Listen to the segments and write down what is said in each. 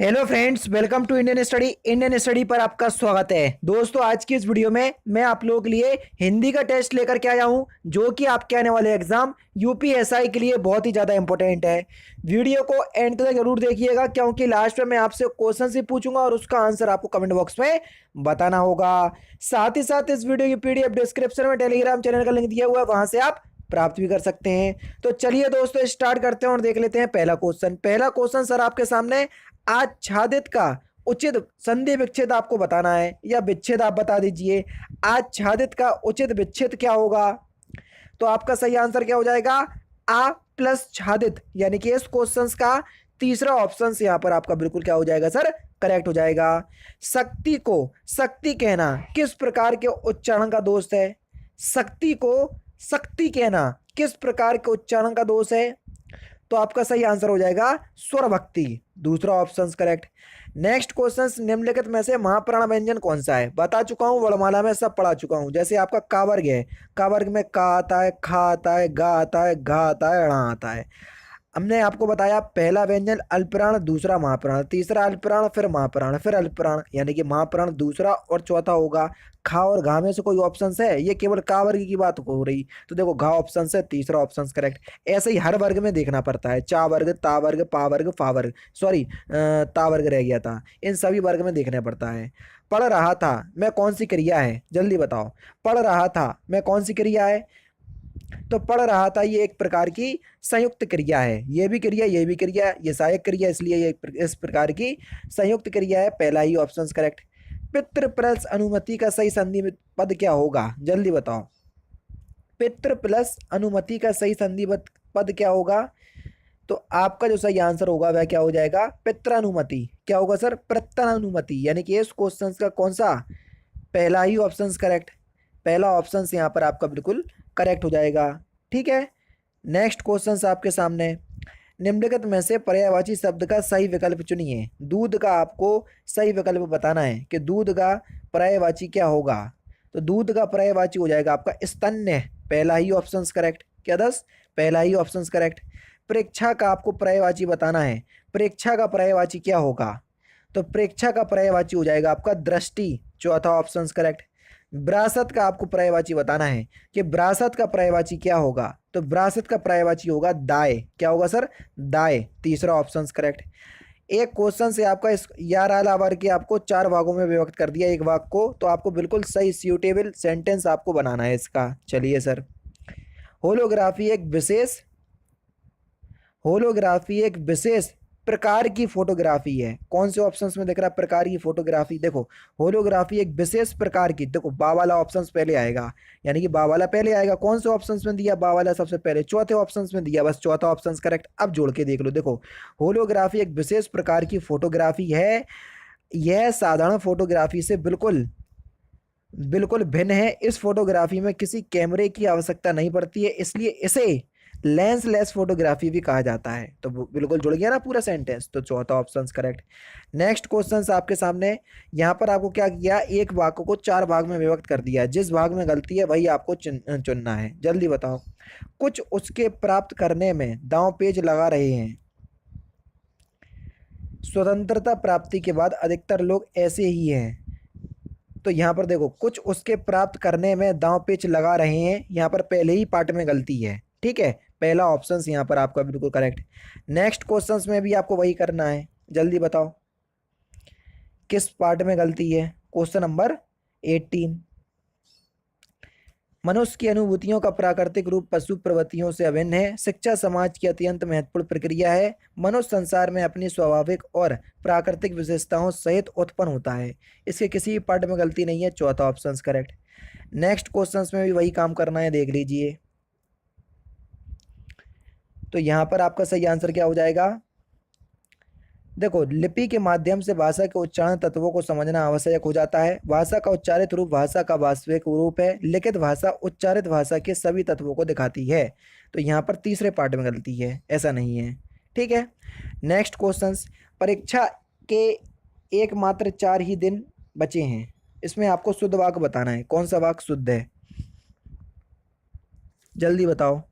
Hello friends, welcome to Indian study पर आपका स्वागत है। दोस्तों, आज की इस वीडियो में मैं आप लोगों के लिए हिंदी का टेस्ट लेकर के आया हूं, जो कि आपके आने वाले एग्जाम यूपीएसआई के लिए बहुत ही ज़्यादा इंपॉर्टेंट है। वीडियो को एंड तक जरूर देखिएगा, क्योंकि लास्ट में मैं आपसे क्वेश्चन ही पूछूंगा और उसका आंसर आपको कमेंट बॉक्स में बताना होगा। साथ ही साथ इस वीडियो की पीडीएफ डिस्क्रिप्शन में टेलीग्राम चैनल का लिंक दिया हुआ है, वहां से आप प्राप्त भी कर सकते हैं। तो चलिए दोस्तों, स्टार्ट करते हैं और देख लेते हैं पहला क्वेश्चन सर आपके सामने। आच्छादित का उचित संधि विच्छेद आपको बताना है, या विच्छेद आप बता दीजिए। आच्छादित का उचित विच्छेद क्या होगा? तो आपका सही आंसर क्या हो जाएगा? आ प्लस छादित, यानी कि इस क्वेश्चन का तीसरा ऑप्शन यहाँ पर आपका बिल्कुल क्या हो जाएगा सर? करेक्ट हो जाएगा। शक्ति को शक्ति कहना किस प्रकार के उच्चारण का दोष है? शक्ति को शक्ति कहना किस प्रकार के उच्चारण का दोष है? तो आपका सही आंसर हो जाएगा स्वर भक्ति, दूसरा ऑप्शन करेक्ट। नेक्स्ट क्वेश्चन, निम्नलिखित में से महाप्राण व्यंजन कौन सा है? बता चुका हूं, वर्णमाला में सब पढ़ा चुका हूं। जैसे आपका का वर्ग है, का वर्ग में का आता है, खा आता है, गा आता है, घा आता है, णा आता है। हमने आपको बताया पहला व्यंजन अल्पप्राण, दूसरा महाप्राण, तीसरा अल्पप्राण, फिर महाप्राण, फिर अल्पप्राण, यानी कि महाप्राण दूसरा और चौथा होगा। खा और घा में से कोई ऑप्शन है? ये केवल का वर्ग की बात हो रही, तो देखो घा ऑप्शन है, तीसरा ऑप्शन करेक्ट। ऐसे ही हर वर्ग में देखना पड़ता है, चा वर्ग, ता वर्ग, पा वर्ग, फा वर्ग, सॉरी ता वर्ग रह गया था। इन सभी वर्ग में देखना पड़ता है। पढ़ रहा था मैं कौन सी क्रिया है? जल्दी बताओ। पढ़ रहा था मैं कौन सी क्रिया है? तो पढ़ रहा था ये एक प्रकार की संयुक्त क्रिया है। ये भी क्रिया, ये भी क्रिया, ये सहायक क्रिया, इसलिए ये इस प्रकार की संयुक्त क्रिया है। पहला ही ऑप्शन करेक्ट। पितृ प्लस अनुमति का सही संधि पद क्या होगा? जल्दी बताओ। पितृ प्लस अनुमति का सही संधि पद क्या होगा? तो आपका जो सही आंसर होगा वह क्या हो जाएगा? पित्रानुमति। क्या होगा सर? पित्रानुमति, यानी कि इस क्वेश्चन का कौन सा? पहला ही ऑप्शन करेक्ट। पहला ऑप्शन यहाँ पर आपका बिल्कुल करेक्ट हो जाएगा। ठीक है। नेक्स्ट क्वेश्चन आपके सामने, निम्नलिखित में से पर्यायवाची शब्द का सही विकल्प चुनिए। दूध का आपको सही विकल्प बताना है कि दूध का पर्यायवाची क्या होगा। तो दूध का पर्यायवाची हो जाएगा आपका स्तन्य, पहला ही ऑप्शन करेक्ट। क्या 10? पहला ही ऑप्शन करेक्ट। प्रेक्षा का आपको पर्यायवाची बताना है। प्रेक्षा का पर्यायवाची क्या होगा? तो प्रेक्षा का पर्यायवाची हो जाएगा आपका दृष्टि, चौथा ऑप्शन करेक्ट। विरासत का आपको पर्यायवाची बताना है कि विरासत का पर्यायवाची क्या होगा। तो विरासत का पर्यायवाची होगा दाय। क्या होगा सर? दाय, तीसरा ऑप्शन करेक्ट। एक क्वेश्चन से आपका इस 11 वर्ग के आपको 4 भागों में विभक्त कर दिया एक भाग को, तो आपको बिल्कुल सही सूटेबल सेंटेंस आपको बनाना है इसका। चलिए सर। होलोग्राफी एक विशेष होलोग्राफी एक विशेष प्रकार की फोटोग्राफी है। कौन से ऑप्शंस में दिख रहा है प्रकार की फोटोग्राफी? देखो, होलोग्राफी एक विशेष प्रकार की, देखो बा वाला ऑप्शंस पहले आएगा, यानी कि बा वाला पहले आएगा। कौन से ऑप्शंस में दिया? बा वाला सबसे पहले, चौथे ऑप्शंस में दिया, बस चौथा ऑप्शन करेक्ट। अब जोड़ के देख लो। देखो, होलोग्राफी एक विशेष प्रकार की फोटोग्राफी है। यह साधारण फोटोग्राफी से बिल्कुल बिल्कुल भिन्न है। इस फोटोग्राफी में किसी कैमरे की आवश्यकता नहीं पड़ती है, इसलिए इसे लेंस लेस फोटोग्राफी भी कहा जाता है। तो बिल्कुल जुड़ गया ना पूरा सेंटेंस, तो चौथा ऑप्शन करेक्ट। नेक्स्ट क्वेश्चन आपके सामने, यहाँ पर आपको क्या किया? एक वाक्य को 4 भाग में विभक्त कर दिया। जिस भाग में गलती है वही आपको चुनना है। जल्दी बताओ। कुछ उसके प्राप्त करने में दांव पेच लगा रहे हैं। स्वतंत्रता प्राप्ति के बाद अधिकतर लोग ऐसे ही हैं। तो यहाँ पर देखो, कुछ उसके प्राप्त करने में दांव पेच लगा रहे हैं, यहाँ पर पहले ही पार्ट में गलती है। ठीक है, पहला ऑप्शन यहाँ पर आपका बिल्कुल करेक्ट। नेक्स्ट क्वेश्चंस में भी आपको वही करना है। जल्दी बताओ किस पार्ट में गलती है। क्वेश्चन नंबर 18, मनुष्य की अनुभूतियों का प्राकृतिक रूप पशु प्रवृत्तियों से अभिन्न है। शिक्षा समाज की अत्यंत महत्वपूर्ण प्रक्रिया है। मनुष्य संसार में अपनी स्वाभाविक और प्राकृतिक विशेषताओं सहित उत्पन्न होता है। इसके किसी भी पार्ट में गलती नहीं है, चौथा ऑप्शन करेक्ट। नेक्स्ट क्वेश्चंस में भी वही काम करना है, देख लीजिए। तो यहाँ पर आपका सही आंसर क्या हो जाएगा? देखो, लिपि के माध्यम से भाषा के उच्चारण तत्वों को समझना आवश्यक हो जाता है। भाषा का उच्चारित रूप भाषा का वास्तविक रूप है। लिखित भाषा उच्चारित भाषा के सभी तत्वों को दिखाती है। तो यहाँ पर तीसरे पार्ट में गलती है, ऐसा नहीं है। ठीक है। नेक्स्ट क्वेश्चंस, परीक्षा के एकमात्र 4 ही दिन बचे हैं। इसमें आपको शुद्ध वाक्य बताना है। कौन सा वाक्य शुद्ध है? जल्दी बताओ।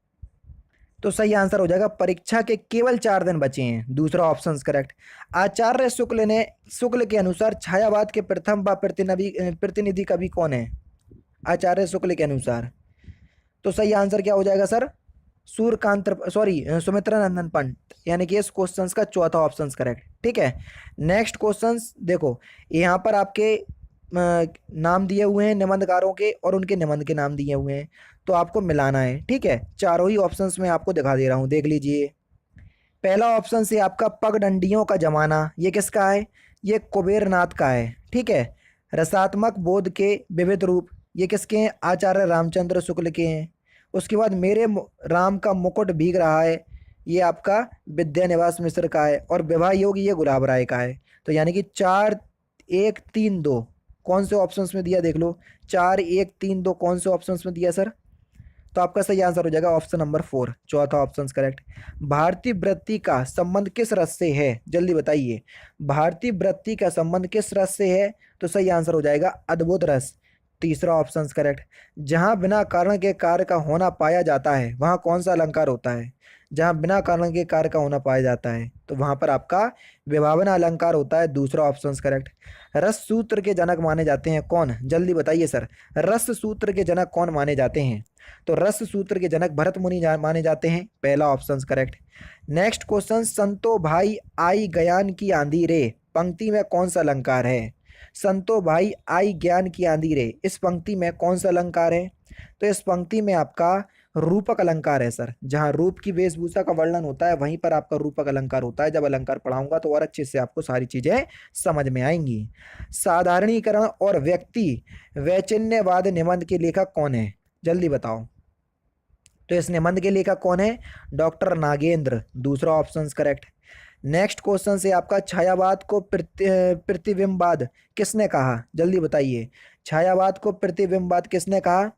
तो सही आंसर हो जाएगा परीक्षा के केवल 4 दिन बचे हैं, दूसरा ऑप्शन करेक्ट। आचार्य शुक्ल के अनुसार छायावाद के प्रथम व प्रतिनिधि कवि कौन है? आचार्य शुक्ल के अनुसार। तो सही आंसर क्या हो जाएगा सर? सुमित्रा नंदन पंत, यानी कि इस क्वेश्चन का चौथा ऑप्शन करेक्ट। ठीक है, नेक्स्ट क्वेश्चन देखो, यहाँ पर आपके नाम दिए हुए हैं निबंधकारों के और उनके निबंध के नाम दिए हुए हैं, तो आपको मिलाना है। ठीक है, चारों ही ऑप्शंस में आपको दिखा दे रहा हूँ, देख लीजिए। पहला ऑप्शन से आपका पगडंडियों का जमाना, ये किसका है? ये कुबेरनाथ का है। ठीक है, रसात्मक बोध के विविध रूप, ये किसके हैं? आचार्य रामचंद्र शुक्ल के हैं। उसके बाद मेरे राम का मुकुट भीग रहा है, ये आपका विद्यानिवास मिश्र का है। और विवाह योग, ये गुलाब राय का है। तो यानी कि 4, 1, 3, 2 कौन से ऑप्शंस में दिया देख लो। 4, 1, 3, 2 कौन से ऑप्शंस में दिया सर? तो आपका सही आंसर हो जाएगा ऑप्शन नंबर 4, चौथा ऑप्शन करेक्ट। भारतीय वृत्ति का संबंध किस रस से है? जल्दी बताइए, भारतीय वृत्ति का संबंध किस रस से है? तो सही आंसर हो जाएगा अद्भुत रस, तीसरा ऑप्शन करेक्ट। जहां बिना कारण के कार्य का होना पाया जाता है, वहां कौन सा अलंकार होता है? जहां बिना कारण के कार्य का होना पाया जाता है, तो वहां पर आपका विभावना अलंकार होता है, दूसरा ऑप्शन करेक्ट। रस सूत्र के जनक माने जाते हैं कौन? जल्दी बताइए सर, रस सूत्र के जनक कौन माने जाते हैं? तो रस सूत्र के जनक भरत मुनि माने जाते हैं, पहला ऑप्शन करेक्ट। नेक्स्ट क्वेश्चन, संतो भाई आई ज्ञान की आंधी रे, पंक्ति में कौन सा अलंकार है? संतो भाई आई ज्ञान की आंधी रे, इस पंक्ति में कौन सा अलंकार है? तो इस पंक्ति में आपका रूपक अलंकार है सर। जहां रूप की वेशभूषा का वर्णन होता है, वहीं पर आपका रूपक अलंकार होता है। जब अलंकार पढ़ाऊंगा तो और अच्छे से आपको सारी चीजें समझ में आएंगी। साधारणीकरण और व्यक्ति वैचिन्यवाद निबंध के लेखक कौन है? जल्दी बताओ। तो इस निबंध के लेखक कौन है? डॉक्टर नागेंद्र, दूसरा ऑप्शन करेक्ट। नेक्स्ट क्वेश्चन से आपका छायावाद को प्रतिबिंबवाद किसने कहा? जल्दी बताइए, छायावाद को प्रतिबिंबवाद किसने कहा?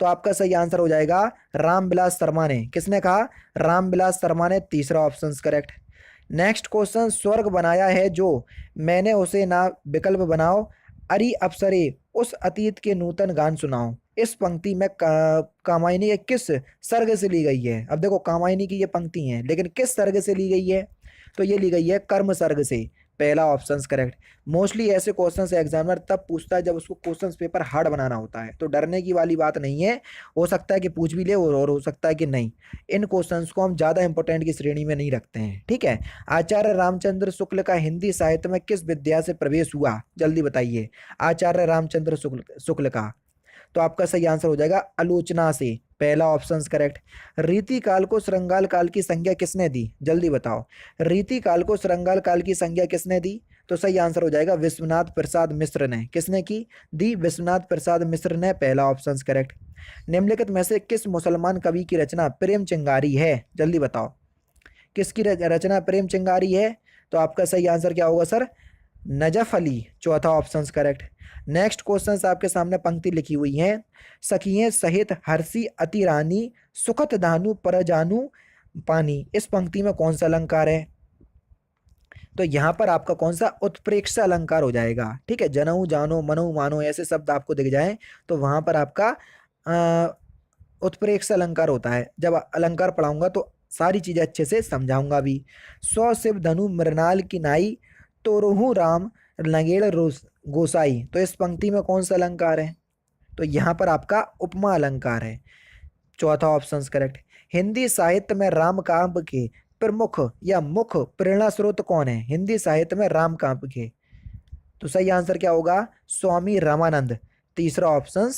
तो आपका सही आंसर हो जाएगा रामविलास शर्मा ने। किसने कहा? रामविलास शर्मा ने, तीसरा ऑप्शन करेक्ट। नेक्स्ट क्वेश्चन, स्वर्ग बनाया है जो मैंने उसे ना विकल्प बनाओ, अरे अप्सरे उस अतीत के नूतन गान सुनाओ, इस पंक्ति में कामायनी के किस सर्ग से ली गई है? अब देखो, कामायनी की ये पंक्ति है, लेकिन किस सर्ग से ली गई है? तो ये ली गई है कर्म सर्ग से, पहला ऑप्शन करेक्ट। मोस्टली ऐसे क्वेश्चन से एग्जामिनर तब पूछता है जब उसको क्वेश्चन पेपर हार्ड बनाना होता है, तो डरने की वाली बात नहीं है। हो सकता है कि पूछ भी ले और हो सकता है कि नहीं। इन क्वेश्चंस को हम ज़्यादा इंपॉर्टेंट की श्रेणी में नहीं रखते हैं। ठीक है, आचार्य रामचंद्र शुक्ल का हिंदी साहित्य में किस विद्या से प्रवेश हुआ? जल्दी बताइए, आचार्य रामचंद्र शुक्ल का। तो आपका सही आंसर हो जाएगा आलोचना से, पहला ऑप्शन करेक्ट। रीति काल को श्रृंगाल काल की संज्ञा किसने दी? जल्दी बताओ, रीति काल को श्रृंगाल काल की संज्ञा किसने दी? तो सही आंसर हो जाएगा विश्वनाथ प्रसाद मिश्र ने। किसने की दी? विश्वनाथ प्रसाद मिश्र ने, पहला ऑप्शन करेक्ट। निम्नलिखित में से किस मुसलमान कवि की रचना प्रेम चिंगारी है? जल्दी बताओ, किसकी रचना प्रेम चिंगारी है? तो आपका सही आंसर क्या होगा सर? नजफ अली, चौथा ऑप्शन करेक्ट। नेक्स्ट क्वेश्चन आपके सामने पंक्ति लिखी हुई है, सखिए सहित हर्षी अति रानी सुखत धानु परजानु पानी, इस पंक्ति में कौन सा अलंकार है? तो यहाँ पर आपका कौन सा उत्प्रेक्ष अलंकार हो जाएगा। ठीक है, जनऊ जानो मनऊ मानो ऐसे शब्द आपको दिख जाए तो वहां पर आपका उत्प्रेक्ष अलंकार होता है। जब अलंकार पढ़ाऊंगा तो सारी चीजें अच्छे से समझाऊंगा भी। सौ शिव धनु मृणाल की नाई तोरहु राम नगेड़ गोसाई, तो इस पंक्ति में कौन सा अलंकार है? तो यहाँ पर आपका उपमा अलंकार है, चौथा ऑप्शन करेक्ट। हिंदी साहित्य में राम काव्य के प्रमुख या मुख्य प्रेरणा स्रोत कौन है? हिंदी साहित्य में राम काव्य के, तो सही आंसर क्या होगा? स्वामी रामानंद, तीसरा ऑप्शन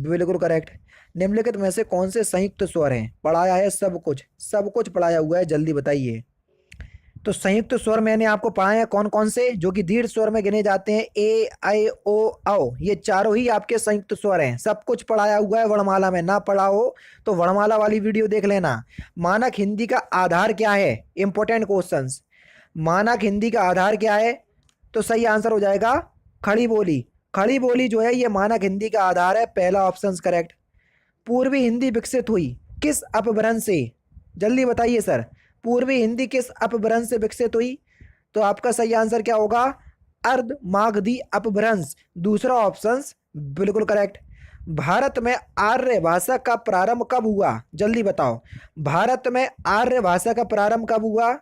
बिल्कुल करेक्ट। निम्नलिखित में से कौन से संयुक्त स्वर हैं? पढ़ाया है सब कुछ पढ़ाया हुआ है, जल्दी बताइए। तो संयुक्त स्वर मैंने आपको पढ़ाए हैं कौन कौन से, जो कि दीर्घ स्वर में गिने जाते हैं, ए आई ओ औ, ये चारों ही आपके संयुक्त स्वर हैं। सब कुछ पढ़ाया हुआ है वर्णमाला में, ना पढ़ा हो तो वर्णमाला वाली वीडियो देख लेना। मानक हिंदी का आधार क्या है? इंपॉर्टेंट क्वेश्चंस, मानक हिंदी का आधार क्या है? तो सही आंसर हो जाएगा खड़ी बोली। खड़ी बोली जो है ये मानक हिंदी का आधार है, पहला ऑप्शन करेक्ट। पूर्वी हिंदी विकसित हुई किस अपभ्रंश से? जल्दी बताइए सर, पूर्वी हिंदी किस अपभ्रंश से विकसित हुई? तो आपका सही आंसर क्या होगा? अर्ध मागधी अपभ्रंश, दूसरा ऑप्शन बिल्कुल करेक्ट। भारत में आर्य भाषा का प्रारंभ कब हुआ? जल्दी बताओ। भारत में आर्य भाषा का प्रारंभ कब हुआ?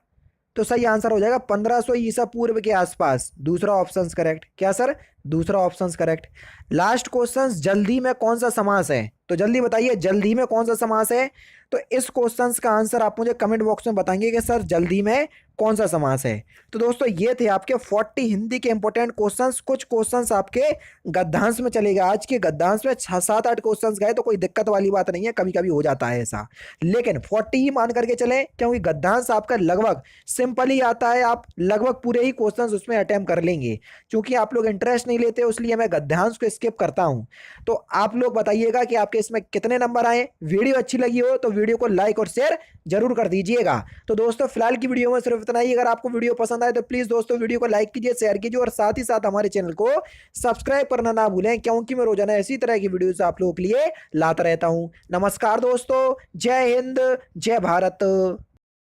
तो सही आंसर हो जाएगा 1500 ईसा पूर्व के आसपास। दूसरा ऑप्शन करेक्ट। क्या सर? दूसरा ऑप्शन करेक्ट। लास्ट क्वेश्चन, जल्दी में कौन सा समास है? तो जल्दी बताइए, जल्दी में कौन सा समास है? तो इस क्वेश्चन का आंसर आप मुझे कमेंट बॉक्स में बताएंगे कि सर जल्दी में कौन सा समास है। तो दोस्तों ये थे आपके 40 हिंदी के इंपॉर्टेंट क्वेश्चंस। कुछ क्वेश्चंस आपके गद्यांश में चलेगा। आज के गद्यांश में 6-7-8 क्वेश्चंस गए, तो कोई दिक्कत वाली बात नहीं है, कभी कभी हो जाता है ऐसा, लेकिन 40 ही मान करके चले, क्योंकि गद्यांश आपका लगभग सिंपल ही आता है। आप लगभग पूरे ही क्वेश्चंस उसमें अटेम्प्ट कर लेंगे। क्योंकि आप लोग इंटरेस्ट नहीं लेते, इसलिए मैं गद्यांश को स्किप करता हूं। तो आप लोग बताइएगा कि आपके इसमें कितने नंबर आए। वीडियो अच्छी लगी हो तो वीडियो को लाइक और शेयर जरूर कर दीजिएगा। तो दोस्तों फिलहाल की वीडियो में सिर्फ इतना ही। अगर आपको वीडियो पसंद आए तो प्लीज दोस्तों वीडियो को लाइक कीजिए, शेयर कीजिए और साथ ही साथ हमारे चैनल को सब्सक्राइब करना ना भूलें, क्योंकि मैं रोजाना इसी तरह की वीडियोस आप लोगों के लिए लाता रहता हूं। नमस्कार दोस्तों, जय हिंद, जय भारत।